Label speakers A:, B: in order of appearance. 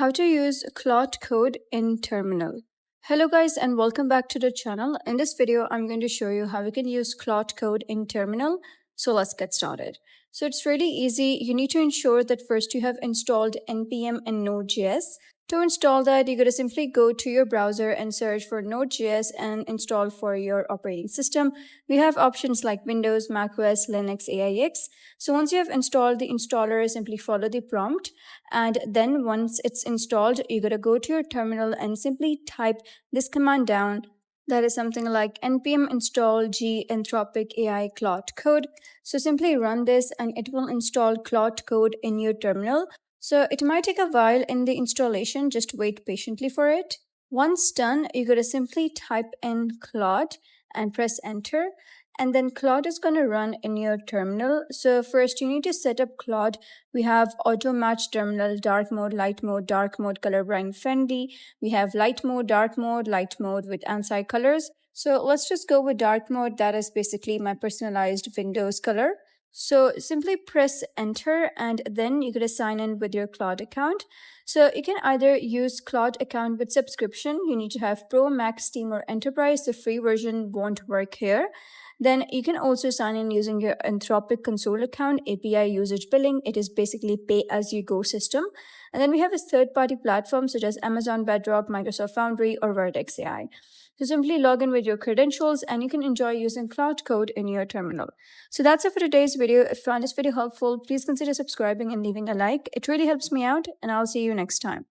A: How to use Claude Code in Terminal. Hello guys and welcome back to the channel. In this video, I'm going to show you how we can use Claude Code in Terminal. So let's get started. So it's really easy. You need to ensure that first you have installed npm and Node.js. To install that, you're going to simply go to your browser and search for Node.js and install for your operating system. We have options like Windows, macOS, Linux, AIX. So once you have installed the installer, simply follow the prompt. And then once it's installed, you're going to go to your terminal and simply type this command down. That is something like npm install g anthropic AI Claude Code. So simply run this and it will install Claude Code in your terminal. So it might take a while in the installation, just wait patiently for it. Once done, you're going to simply type in Claude and press enter. And then Claude is going to run in your terminal. So first you need to set up Claude. We have auto match terminal, dark mode, light mode, dark mode, color blind friendly. We have light mode, dark mode, light mode with ANSI colors. So let's just go with dark mode. That is basically my personalized Windows color. So simply press enter and then you're going to sign in with your Claude account. So you can either use Claude account with subscription. You need to have Pro, Max, Team, or Enterprise. The free version won't work here. Then you can also sign in using your Anthropic console account, API usage billing. It is basically pay-as-you-go system. And then we have a third-party platform such as Amazon Bedrock, Microsoft Foundry, or Vertex AI. So simply log in with your credentials and you can enjoy using Claude Code in your terminal. So that's it for today's video. If you found this video helpful, please consider subscribing and leaving a like. It really helps me out, and I'll see you next time.